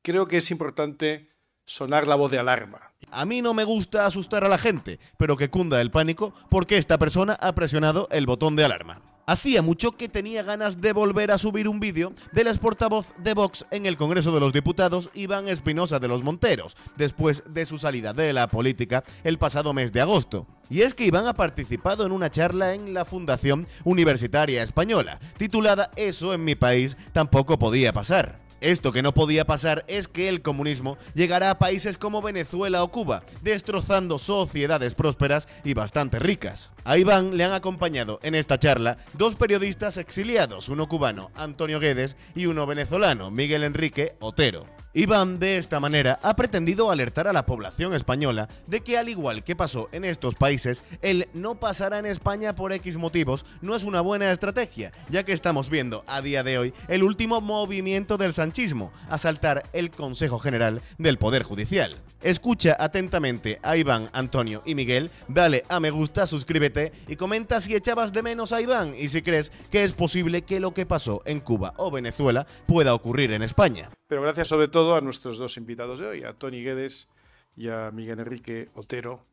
creo que es importante sonar la voz de alarma. A mí no me gusta asustar a la gente, pero que cunda el pánico porque esta persona ha presionado el botón de alarma. Hacía mucho que tenía ganas de volver a subir un vídeo del exportavoz de Vox en el Congreso de los Diputados, Iván Espinosa de los Monteros, después de su salida de la política el pasado mes de agosto. Y es que Iván ha participado en una charla en la Fundación Universitaria Española, titulada "Eso en mi país tampoco podía pasar". Esto que no podía pasar es que el comunismo llegará a países como Venezuela o Cuba, destrozando sociedades prósperas y bastante ricas. A Iván le han acompañado en esta charla dos periodistas exiliados, uno cubano, Antonio Guedes, y uno venezolano, Miguel Enrique Otero. Iván, de esta manera, ha pretendido alertar a la población española de que, al igual que pasó en estos países, el no pasará en España por X motivos no es una buena estrategia, ya que estamos viendo a día de hoy el último movimiento del sanchismo, asaltar el Consejo General del Poder Judicial. Escucha atentamente a Iván, Antonio y Miguel, dale a me gusta, suscríbete y comenta si echabas de menos a Iván y si crees que es posible que lo que pasó en Cuba o Venezuela pueda ocurrir en España. Pero gracias sobre todo a nuestros dos invitados de hoy, a Toni Guedes y a Miguel Enrique Otero,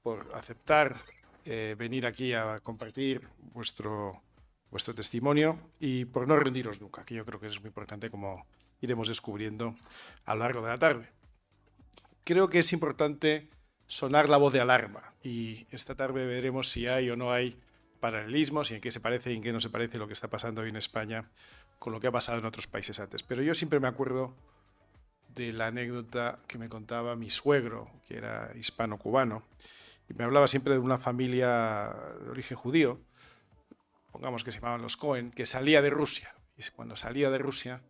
por aceptar venir aquí a compartir vuestro testimonio y por no rendiros nunca, que yo creo que es muy importante, como iremos descubriendo a lo largo de la tarde. Creo que es importante sonar la voz de alarma y esta tarde veremos si hay o no hay paralelismos y en qué se parece y en qué no se parece lo que está pasando hoy en España con lo que ha pasado en otros países antes. Pero yo siempre me acuerdo de la anécdota que me contaba mi suegro, que era hispano-cubano, y me hablaba siempre de una familia de origen judío, pongamos que se llamaban los Cohen, que salía de Rusia. Y cuando salía de Rusia,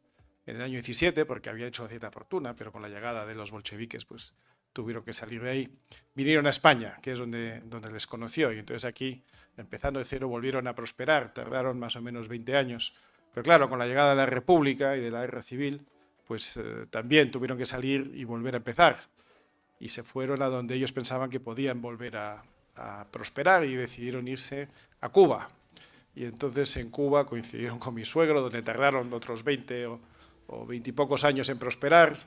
en el año 17, porque había hecho cierta fortuna, pero con la llegada de los bolcheviques, pues tuvieron que salir de ahí, vinieron a España, que es donde les conoció, y entonces aquí, empezando de cero, volvieron a prosperar, tardaron más o menos 20 años, pero claro, con la llegada de la República y de la guerra civil, pues también tuvieron que salir y volver a empezar, y se fueron a donde ellos pensaban que podían volver a prosperar y decidieron irse a Cuba. Y entonces en Cuba coincidieron con mi suegro, donde tardaron otros 20 o 20 y pocos años en prosperar,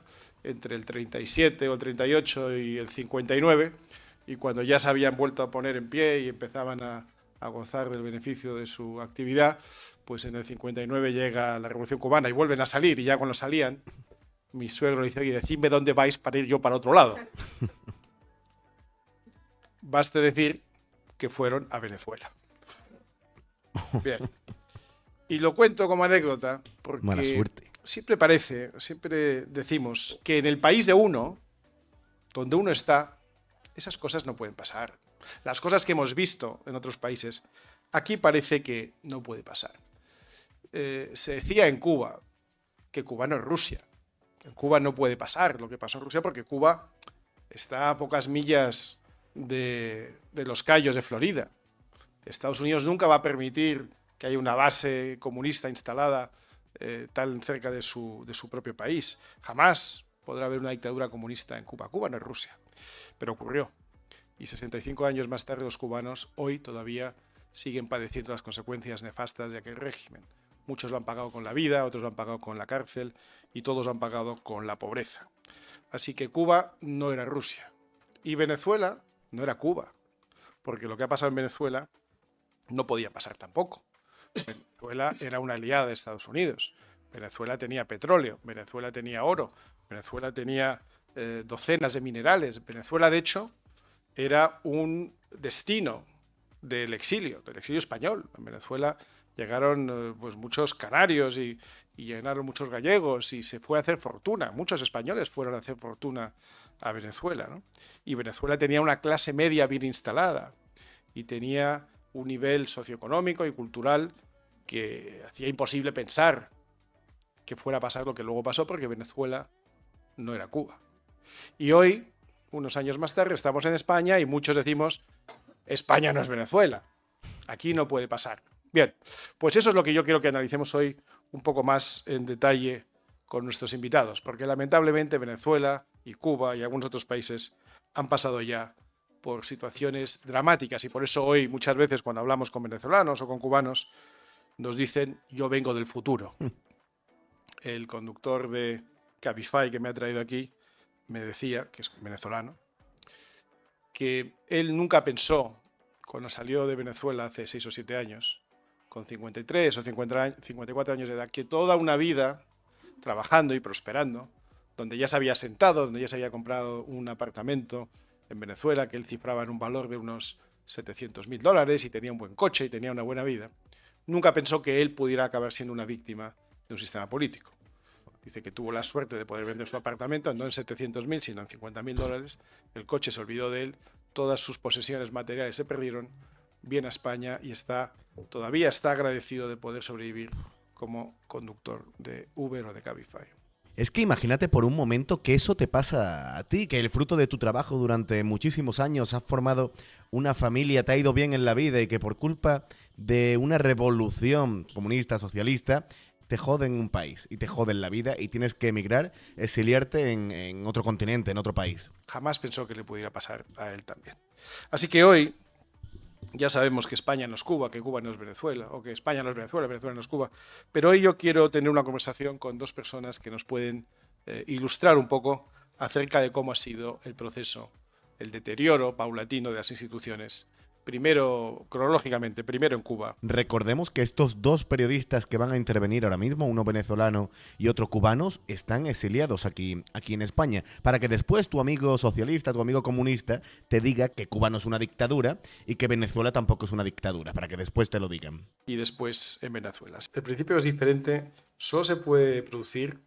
entre el 37 o el 38 y el 59, y cuando ya se habían vuelto a poner en pie y empezaban a gozar del beneficio de su actividad, pues en el 59 llega la Revolución Cubana y vuelven a salir, y ya cuando salían, mi suegro le dice: oye, decidme dónde vais para ir yo para otro lado. Baste decir que fueron a Venezuela. Bien. Y lo cuento como anécdota porque mala suerte. Siempre decimos que en el país de uno, donde uno está, esas cosas no pueden pasar. Las cosas que hemos visto en otros países, aquí parece que no puede pasar. Se decía en Cuba que Cuba no es Rusia. En Cuba no puede pasar lo que pasó en Rusia porque Cuba está a pocas millas de los Cayos de Florida. Estados Unidos nunca va a permitir que haya una base comunista instalada tan cerca de su propio país. Jamás podrá haber una dictadura comunista en Cuba. Cuba no es Rusia, pero ocurrió. Y 65 años más tarde los cubanos hoy todavía siguen padeciendo las consecuencias nefastas de aquel régimen. Muchos lo han pagado con la vida, otros lo han pagado con la cárcel y todos lo han pagado con la pobreza. Así que Cuba no era Rusia. Y Venezuela no era Cuba, porque lo que ha pasado en Venezuela no podía pasar tampoco. Venezuela era una aliada de Estados Unidos. Venezuela tenía petróleo, Venezuela tenía oro, Venezuela tenía docenas de minerales. Venezuela, de hecho, era un destino del exilio español. En Venezuela llegaron pues muchos canarios y llegaron muchos gallegos y se fue a hacer fortuna. Muchos españoles fueron a hacer fortuna a Venezuela, ¿no? Y Venezuela tenía una clase media bien instalada y tenía un nivel socioeconómico y cultural que hacía imposible pensar que fuera a pasar lo que luego pasó, porque Venezuela no era Cuba. Y hoy, unos años más tarde, estamos en España y muchos decimos: España no es Venezuela, aquí no puede pasar. Bien, pues eso es lo que yo quiero que analicemos hoy un poco más en detalle con nuestros invitados, porque lamentablemente Venezuela y Cuba y algunos otros países han pasado ya por situaciones dramáticas, y por eso hoy muchas veces cuando hablamos con venezolanos o con cubanos nos dicen: yo vengo del futuro. El conductor que Cabify, que me ha traído aquí, me decía, que es venezolano, que él nunca pensó, cuando salió de Venezuela hace 6 o 7 años, con 53 o 54 años de edad, que toda una vida trabajando y prosperando, donde ya se había sentado, donde ya se había comprado un apartamento en Venezuela que él cifraba en un valor de unos $700.000 y tenía un buen coche y tenía una buena vida, nunca pensó que él pudiera acabar siendo una víctima de un sistema político. Dice que tuvo la suerte de poder vender su apartamento, no en 700.000, sino en $50.000. El coche se olvidó de él, todas sus posesiones materiales se perdieron, viene a España y todavía está agradecido de poder sobrevivir como conductor de Uber o de Cabify. Es que imagínate por un momento que eso te pasa a ti, que el fruto de tu trabajo durante muchísimos años has formado una familia, te ha ido bien en la vida y que por culpa de una revolución comunista, socialista, te joden un país y te joden la vida y tienes que emigrar, exiliarte en otro continente, en otro país. Jamás pensó que le pudiera pasar a él también. Así que hoy ya sabemos que España no es Cuba, que Cuba no es Venezuela, o que España no es Venezuela, Venezuela no es Cuba. Pero hoy yo quiero tener una conversación con dos personas que nos pueden ilustrar un poco acerca de cómo ha sido el proceso, el deterioro paulatino de las instituciones. Primero, cronológicamente, primero en Cuba. Recordemos que estos dos periodistas que van a intervenir ahora mismo, uno venezolano y otro cubano, están exiliados aquí en España, para que después tu amigo socialista, tu amigo comunista, te diga que Cuba no es una dictadura y que Venezuela tampoco es una dictadura, para que después te lo digan. Y después en Venezuela. El principio es diferente, solo se puede producir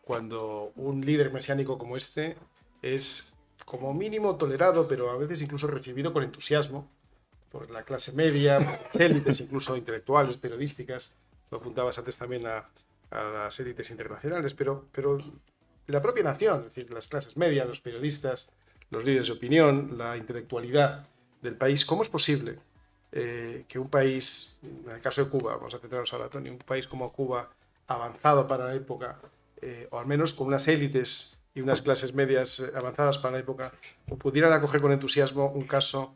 cuando un líder mesiánico como este es como mínimo tolerado, pero a veces incluso recibido con entusiasmo por la clase media, por las élites, incluso intelectuales, periodísticas. Lo apuntabas antes también a las élites internacionales, pero la propia nación, es decir, las clases medias, los periodistas, los líderes de opinión, la intelectualidad del país. ¿Cómo es posible que un país, en el caso de Cuba, vamos a centrarnos ahora, Tony, un país como Cuba, avanzado para la época, o al menos con unas élites y unas clases medias avanzadas para la época, pudieran acoger con entusiasmo un caso,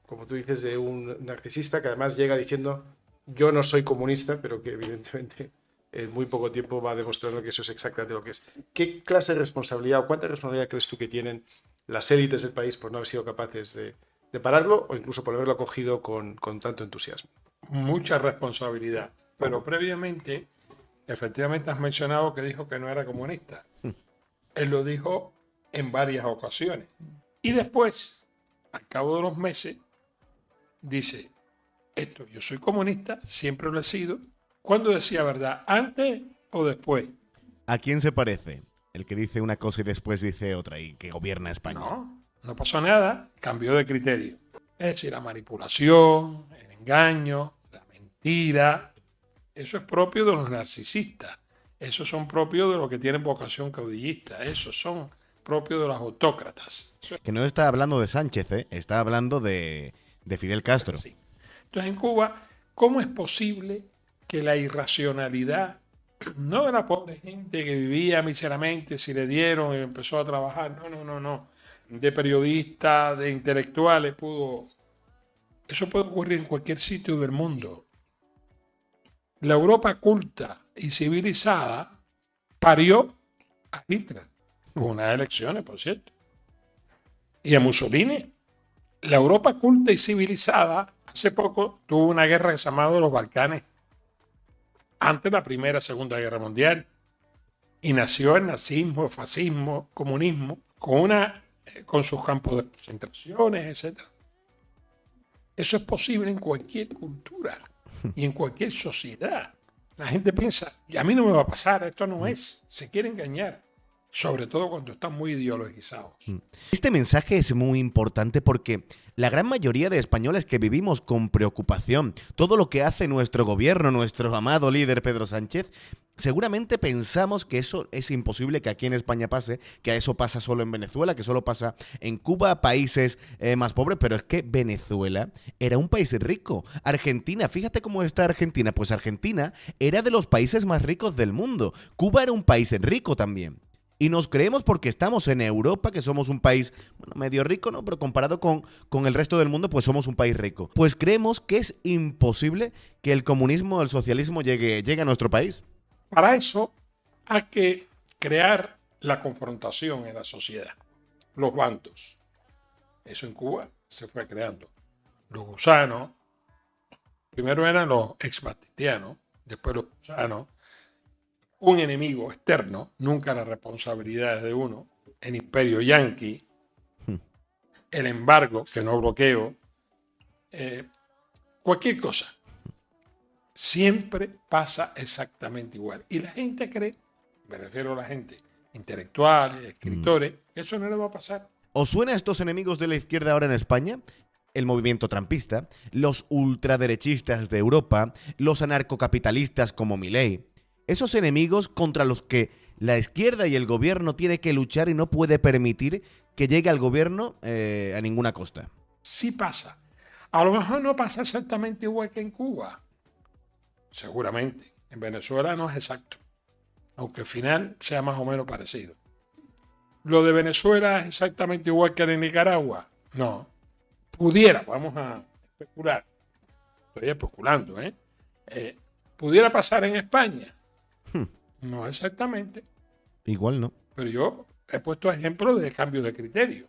como tú dices, de un narcisista que además llega diciendo yo no soy comunista, pero que evidentemente en muy poco tiempo va demostrando que eso es exactamente lo que es? ¿Qué clase de responsabilidad o cuánta responsabilidad crees tú que tienen las élites del país por no haber sido capaces de pararlo o incluso por haberlo acogido con tanto entusiasmo? Mucha responsabilidad, pero previamente, efectivamente has mencionado que dijo que no era comunista. Él lo dijo en varias ocasiones. Y después, al cabo de los meses, dice, yo soy comunista, siempre lo he sido. ¿Cuándo decía verdad? ¿Antes o después? ¿A quién se parece? El que dice una cosa y después dice otra y que gobierna España. No pasó nada, cambió de criterio. Es decir, la manipulación, el engaño, la mentira, eso es propio de los narcisistas. Esos son propios de los que tienen vocación caudillista. Esos son propios de los autócratas. Que no está hablando de Sánchez, está hablando de Fidel Castro. Sí. Entonces, en Cuba, ¿cómo es posible que la irracionalidad, no de la pobre gente que vivía miseramente, si le dieron y empezó a trabajar, no, de periodistas, de intelectuales, eso puede ocurrir en cualquier sitio del mundo. La Europa culta y civilizada parió a Hitler, con unas elecciones, por cierto, y a Mussolini. La Europa culta y civilizada hace poco tuvo una guerra que se llamaba los Balcanes, antes de la Primera y Segunda Guerra Mundial, y nació el nazismo, el fascismo, comunismo, con sus campos de concentraciones, etc. Eso es posible en cualquier cultura y en cualquier sociedad. La gente piensa, y a mí no me va a pasar, esto no es, se quiere engañar. Sobre todo cuando están muy ideologizados. Este mensaje es muy importante porque la gran mayoría de españoles que vivimos con preocupación todo lo que hace nuestro gobierno, nuestro amado líder Pedro Sánchez, seguramente pensamos que eso es imposible que aquí en España pase, que eso pasa solo en Venezuela, que solo pasa en Cuba, países más pobres, pero es que Venezuela era un país rico. Argentina, fíjate cómo está Argentina, pues Argentina era de los países más ricos del mundo. Cuba era un país rico también. Y nos creemos porque estamos en Europa, que somos un país medio rico, ¿no? Pero comparado con el resto del mundo, pues somos un país rico. Pues creemos que es imposible que el comunismo o el socialismo llegue a nuestro país. Para eso hay que crear la confrontación en la sociedad, los bandos. Eso en Cuba se fue creando. Los gusanos, primero eran los exbatistianos, después los gusanos, un enemigo externo, nunca la responsabilidad es de uno, el imperio yanqui, el embargo, que no bloqueo, cualquier cosa. Siempre pasa exactamente igual. Y la gente cree, me refiero a la gente, intelectuales, escritores, que eso no le va a pasar. ¿Os suena a estos enemigos de la izquierda ahora en España? El movimiento trampista, los ultraderechistas de Europa, los anarcocapitalistas como Milei. Esos enemigos contra los que la izquierda y el gobierno tiene que luchar y no puede permitir que llegue al gobierno a ninguna costa. Sí pasa. A lo mejor no pasa exactamente igual que en Cuba. Seguramente. En Venezuela no es exacto. Aunque al final sea más o menos parecido. ¿Lo de Venezuela es exactamente igual que en Nicaragua? No. Pudiera, vamos a especular. Estoy especulando, ¿eh? ¿Pudiera pasar en España? No exactamente. Igual no. Pero yo he puesto ejemplos de cambio de criterio.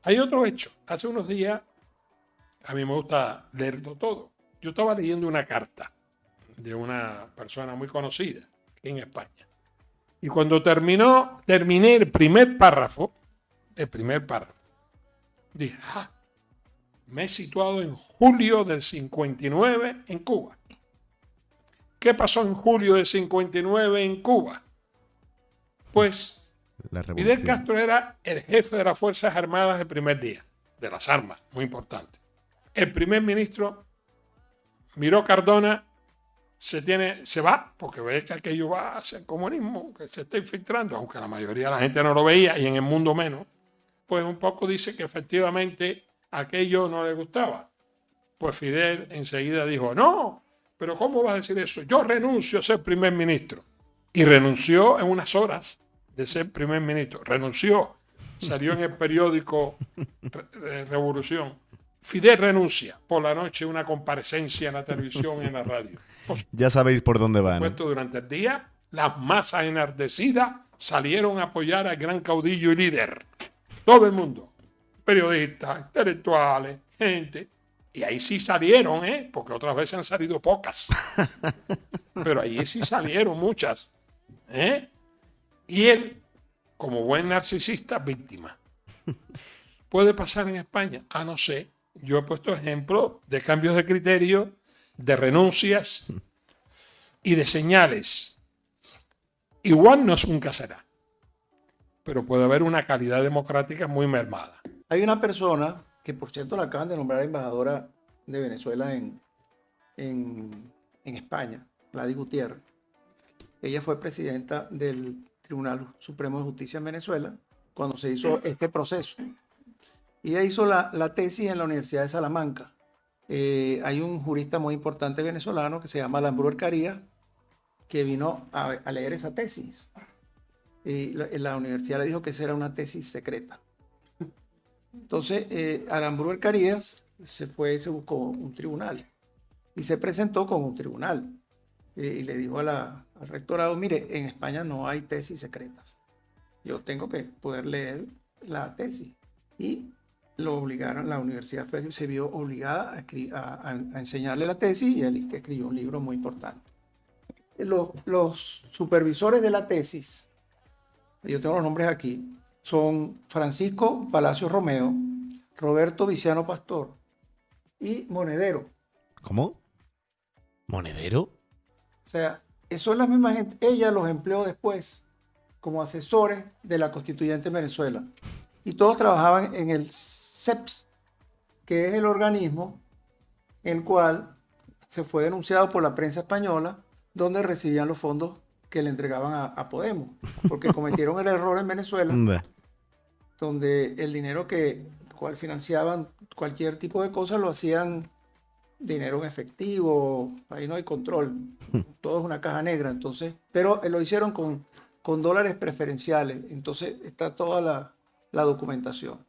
Hay otro hecho. Hace unos días, a mí me gusta leerlo todo. Yo estaba leyendo una carta de una persona muy conocida en España. Y cuando terminé el primer párrafo, dije, me he situado en julio del 59 en Cuba. ¿Qué pasó en julio del 59 en Cuba? Pues Fidel Castro era el jefe de las Fuerzas Armadas el primer día, de las armas, muy importante. El primer ministro Miró Cardona se va, porque ve que aquello va hacia el comunismo, que se está infiltrando, aunque la mayoría de la gente no lo veía y en el mundo menos, pues un poco dice que efectivamente aquello no le gustaba. Pues Fidel enseguida dijo, no, pero ¿cómo va a decir eso? Yo renuncio a ser primer ministro. Y renunció en unas horas de ser primer ministro. Renunció. Salió en el periódico Revolución. Fidel renuncia. Por la noche una comparecencia en la televisión y en la radio. Ya sabéis por dónde van. Durante el día, las masas enardecidas salieron a apoyar al gran caudillo y líder. Todo el mundo. Periodistas, intelectuales, gente. Y ahí sí salieron, porque otras veces han salido pocas. Pero ahí sí salieron muchas. Y él, como buen narcisista, víctima. ¿Puede pasar en España? No sé. Yo he puesto ejemplos de cambios de criterio, de renuncias y de señales. Igual no es nunca será. Pero puede haber una calidad democrática muy mermada. Hay una persona que, por cierto, la acaban de nombrar embajadora de Venezuela en España, Gladys Gutiérrez. Ella fue presidenta del Tribunal Supremo de Justicia en Venezuela cuando se hizo este proceso. Y ella hizo la tesis en la Universidad de Salamanca. Hay un jurista muy importante venezolano que se llama Arambrú Carías, que vino a leer esa tesis. Y la universidad le dijo que esa era una tesis secreta. Entonces, Arambrú Carías se buscó un tribunal y se presentó con un tribunal. Y le dijo al rectorado, mire, en España no hay tesis secretas. Yo tengo que poder leer la tesis. Y lo obligaron, la universidad se vio obligada a enseñarle la tesis y él escribió un libro muy importante. Los supervisores de la tesis, yo tengo los nombres aquí, son Francisco Palacio Romeo, Roberto Viciano Pastor y Monedero. ¿Cómo? ¿Monedero? O sea, eso es la misma gente. Ella los empleó después como asesores de la constituyente en Venezuela. Y todos trabajaban en el CEPS, que es el organismo en el cual se fue denunciado por la prensa española, donde recibían los fondos que le entregaban a Podemos, porque cometieron el error en Venezuela, donde el dinero cual financiaban cualquier tipo de cosa lo hacían dinero en efectivo, ahí no hay control, todo es una caja negra, entonces, pero lo hicieron con dólares preferenciales, entonces está toda la documentación.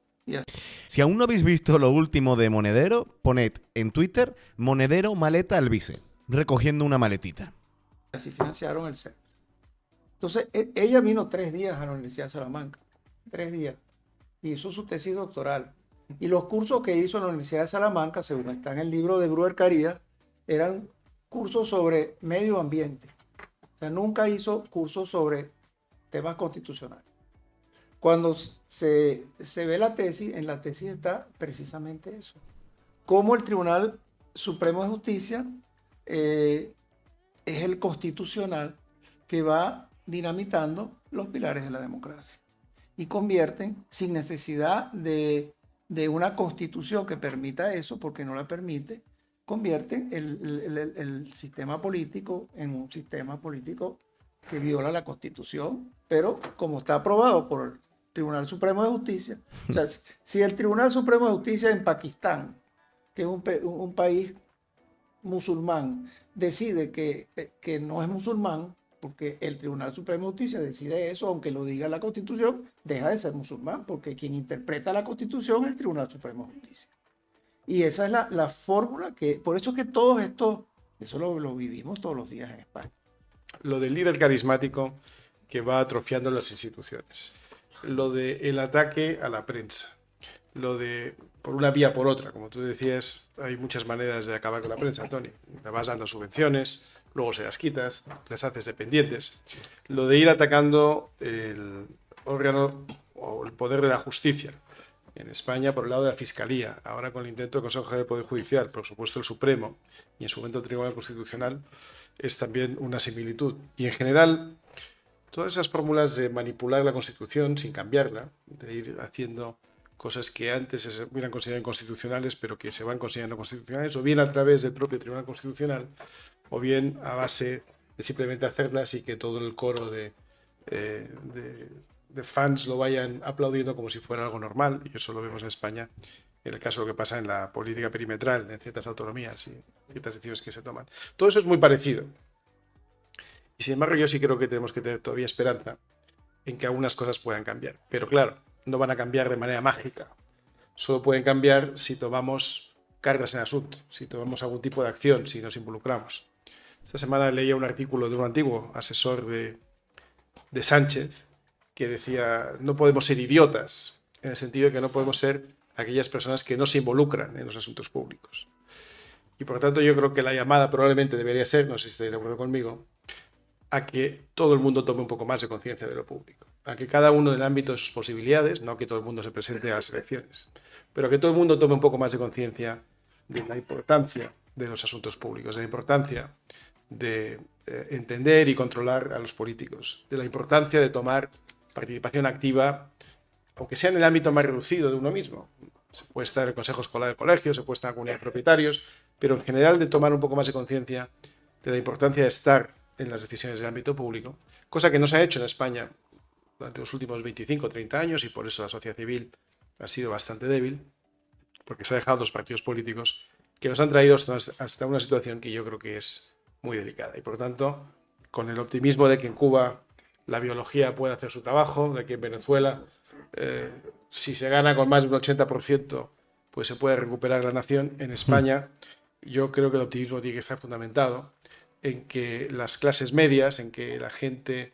Si aún no habéis visto lo último de Monedero, poned en Twitter Monedero maleta al vice, recogiendo una maletita. Así financiaron el CEP. Entonces, ella vino 3 días a la Universidad de Salamanca, 3 días, y hizo su tesis doctoral. Y los cursos que hizo en la Universidad de Salamanca, según está en el libro de Bruder Carías, eran cursos sobre medio ambiente. O sea, nunca hizo cursos sobre temas constitucionales. Cuando se ve la tesis, en la tesis está precisamente eso. Cómo el Tribunal Supremo de Justicia es el constitucional que va dinamitando los pilares de la democracia y convierten, sin necesidad de una constitución que permita eso, porque no la permite, convierten el sistema político en un sistema político que viola la Constitución, pero como está aprobado por el Tribunal Supremo de Justicia. O sea, si el Tribunal Supremo de Justicia en Pakistán, que es un país musulmán, decide que no es musulmán, porque el Tribunal Supremo de Justicia decide eso, aunque lo diga la Constitución, deja de ser musulmán, porque quien interpreta la Constitución es el Tribunal Supremo de Justicia. Y esa es la fórmula que, por eso es que todos estos, eso lo vivimos todos los días en España. Lo del líder carismático que va atrofiando las instituciones, lo del ataque a la prensa, lo de por una vía por otra, como tú decías, hay muchas maneras de acabar con la prensa, Tony. Te vas dando subvenciones, luego se las quitas, las haces dependientes. Lo de ir atacando el órgano o el poder de la justicia. En España, por el lado de la Fiscalía, ahora con el intento del Consejo de Poder Judicial, por supuesto el Supremo y en su momento el Tribunal Constitucional, es también una similitud. Y en general, todas esas fórmulas de manipular la Constitución sin cambiarla, de ir haciendo cosas que antes se hubieran considerado inconstitucionales, pero que se van considerando constitucionales, o bien a través del propio Tribunal Constitucional, o bien a base de simplemente hacerlas y que todo el coro de fans lo vayan aplaudiendo como si fuera algo normal, y eso lo vemos en España, en el caso de lo que pasa en la política perimetral, en ciertas autonomías y ciertas decisiones que se toman. Todo eso es muy parecido. Y sin embargo, yo sí creo que tenemos que tener todavía esperanza en que algunas cosas puedan cambiar. Pero claro, no van a cambiar de manera mágica. Solo pueden cambiar si tomamos cargas en asunto, si tomamos algún tipo de acción, si nos involucramos. Esta semana leía un artículo de un antiguo asesor de Sánchez que decía, no podemos ser idiotas, en el sentido de que no podemos ser aquellas personas que no se involucran en los asuntos públicos. Y por lo tanto yo creo que la llamada probablemente debería ser, no sé si estáis de acuerdo conmigo, a que todo el mundo tome un poco más de conciencia de lo público. A que cada uno en el ámbito de sus posibilidades, no que todo el mundo se presente a las elecciones, pero que todo el mundo tome un poco más de conciencia de la importancia de los asuntos públicos, de la importancia de entender y controlar a los políticos, de la importancia de tomar participación activa, aunque sea en el ámbito más reducido de uno mismo. Se puede estar en el consejo escolar del colegio, se puede estar en la comunidad de propietarios, pero en general de tomar un poco más de conciencia de la importancia de estar en las decisiones del ámbito público, cosa que no se ha hecho en España durante los últimos 25 o 30 años y por eso la sociedad civil ha sido bastante débil, porque se ha dejado los partidos políticos que nos han traído hasta una situación que yo creo que es muy delicada. Y por lo tanto, con el optimismo de que en Cuba la biología puede hacer su trabajo, de que en Venezuela, si se gana con más de un 80%, pues se puede recuperar la nación. En España, yo creo que el optimismo tiene que estar fundamentado en que las clases medias, en que la gente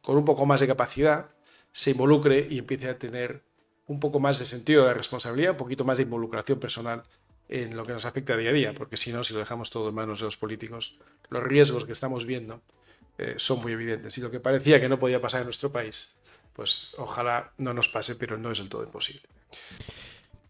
con un poco más de capacidad se involucre y empiece a tener un poco más de sentido de responsabilidad, un poquito más de involucración personal en lo que nos afecta día a día, porque si no, si lo dejamos todo en manos de los políticos, los riesgos que estamos viendo son muy evidentes. Y lo que parecía que no podía pasar en nuestro país, pues ojalá no nos pase, pero no es del todo imposible.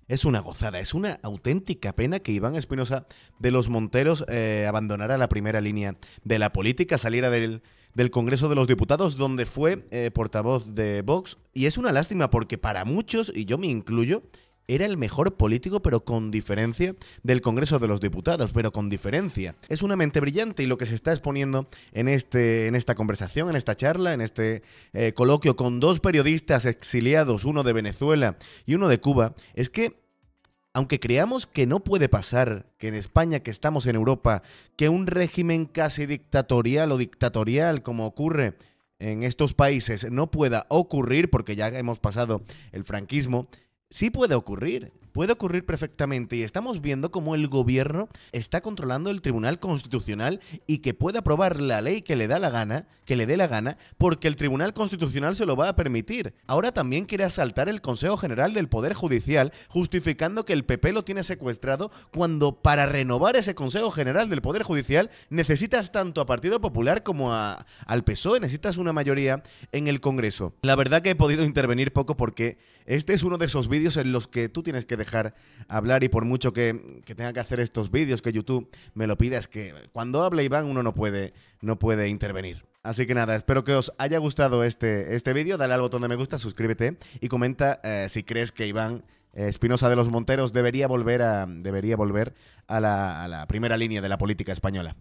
Es una gozada, es una auténtica pena que Iván Espinosa de los Monteros abandonara la primera línea de la política, saliera del Congreso de los Diputados, donde fue portavoz de Vox. Y es una lástima porque para muchos, y yo me incluyo, era el mejor político, pero con diferencia, del Congreso de los Diputados, pero con diferencia. Es una mente brillante y lo que se está exponiendo en esta conversación, en esta charla, en este coloquio con dos periodistas exiliados, uno de Venezuela y uno de Cuba, es que aunque creamos que no puede pasar, que en España, que estamos en Europa, que un régimen casi dictatorial o dictatorial como ocurre en estos países no pueda ocurrir, porque ya hemos pasado el franquismo, sí puede ocurrir. puede ocurrir perfectamente y estamos viendo cómo el gobierno está controlando el Tribunal Constitucional y que puede aprobar la ley que le da la gana, que le dé la gana, porque el Tribunal Constitucional se lo va a permitir. Ahora también quiere asaltar el Consejo General del Poder Judicial, justificando que el PP lo tiene secuestrado, cuando para renovar ese Consejo General del Poder Judicial necesitas tanto a Partido Popular como al PSOE, necesitas una mayoría en el Congreso. La verdad que he podido intervenir poco porque este es uno de esos vídeos en los que tú tienes que dejar hablar, y por mucho que tenga que hacer estos vídeos, que YouTube me lo pida, es que cuando habla Iván uno no puede intervenir. Así que nada, espero que os haya gustado este vídeo. Dale al botón de me gusta, suscríbete y comenta si crees que Iván Espinosa de los Monteros debería volver a la primera línea de la política española.